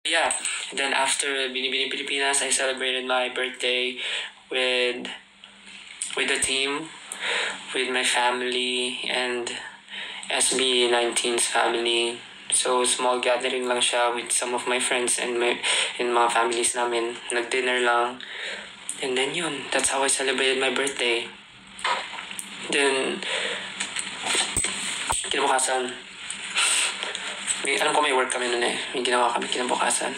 Yeah, then after Binibining Pilipinas, I celebrated my birthday with the team, with my family, and SB19's family. So, small gathering lang siya with some of my friends and mga families namin. Nag-dinner lang. And then yun, that's how I celebrated my birthday. Then, kinabukasan, alam ko may work kami nun eh. May ginawa kami kinabukasan.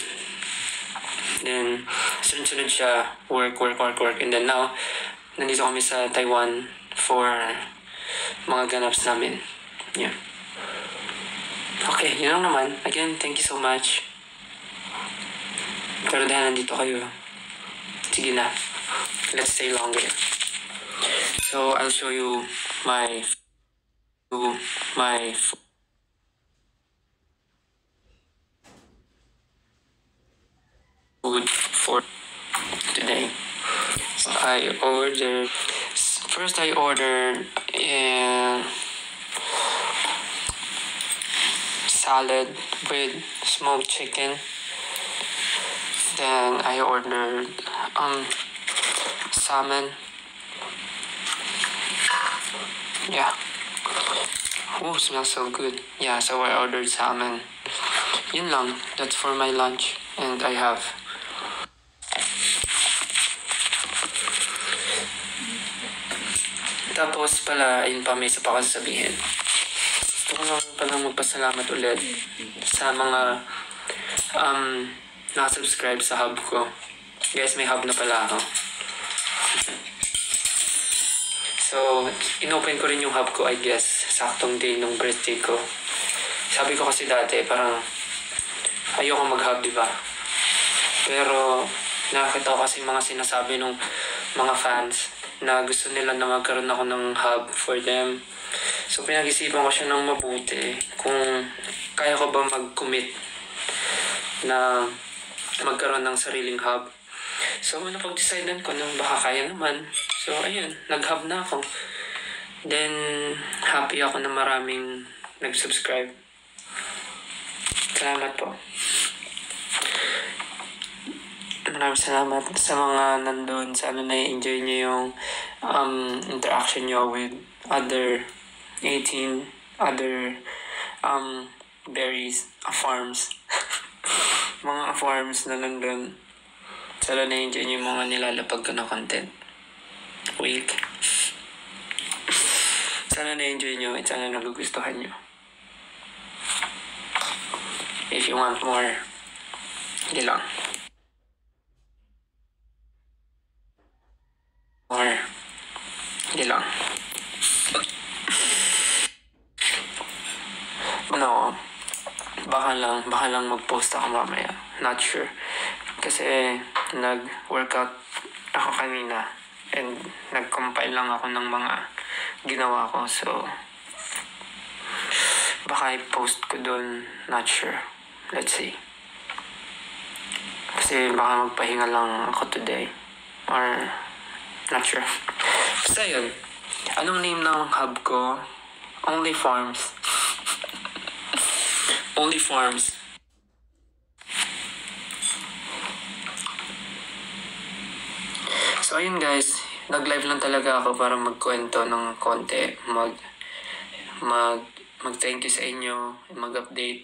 Then, sunod-sunod siya, work. And then now, nandito kami sa Taiwan for mga ganaps namin. Yeah. Okay, yun lang naman. Again, thank you so much. Pero dahil nandito kayo, sige na. Let's stay longer. So, I'll show you my food for today. So I ordered salad with smoked chicken. Then I ordered salmon. Yeah. Oh, smells so good. Yeah, so I ordered salmon. Yun lang. That's for my lunch. And I have tapos pala, yun pa, may isa pa kasi sabihin. Gusto ko lang pala magpasalamat ulit sa mga nakasubscribe sa hub ko. Guys, may hub na pala ako. So, inopen ko rin yung hub ko, I guess, saktong day nung birthday ko. Sabi ko kasi dati, parang ayoko mag-hub, diba? Pero, nakakita ko kasi mga sinasabi ng mga fans na gusto nila na magkaroon ako ng hub for them. So, pinag-isipan ko siya ng mabuti kung kaya ko ba mag-commit na magkaroon ng sariling hub. So, napag-decidean ko na baka kaya naman. So, ayun, nag-hub na ako. Then, happy ako na maraming nag-subscribe. Salamat po. Maraming salamat sa mga nandun. Sana na-enjoy nyo yung interaction nyo with other 18 other berries, farms. Mga farms na nandun. Sana na-enjoy nyo yung mga nilalapag ko na content. Wake. Sana na-enjoy nyo at sana nagugustuhan nyo. If you want more, hindi lang. Hindi lang. No, baka lang mag-post ako mamaya. Not sure. Kasi nag-workout ako kanina and nag-compile lang ako ng mga ginawa ko. So, baka i-post ko dun. Not sure. Let's see. Kasi baka magpahinga lang ako today. Or not sure. Basta yun. Anong name ng hub ko? Only Farms. Only Farms. So ayun guys. Nag-live lang talaga ako para magkwento ng konti. Mag-thank you sa inyo. Mag-update.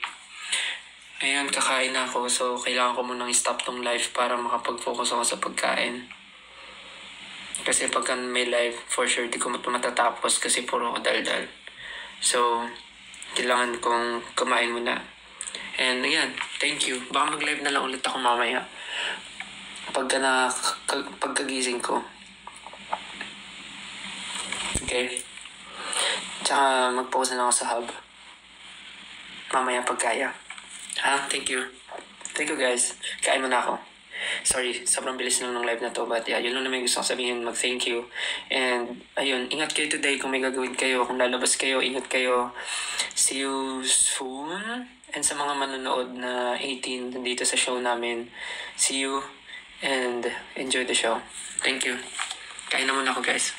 Ayun, kakain ako. So kailangan ko munang i-stop tong live para makapag-focus ako sa pagkain. Kasi pagka may live, for sure, di ko matatapos kasi puro ko daldal. So, kailangan kong kumain muna. And again, thank you. Baka mag-live na lang ulit ako mamaya. Pagkagising ko. Okay? Tsaka mag-post na lang ako sa hub. Mamaya pagkaya. Thank you. Thank you guys. Kain muna ako. Sorry, sobrang bilis lang ng live na to. But yeah, yun lang naman gusto kong sabihin. Mag-thank you. And ayun, ingat kayo today kung may gagawin kayo. Kung lalabas kayo, ingat kayo. See you soon. And sa mga manonood na 18 dito sa show namin, see you and enjoy the show. Thank you. Kain na muna ako guys.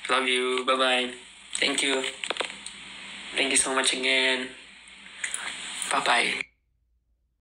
Love you. Bye-bye. Thank you. Thank you so much again. Bye-bye.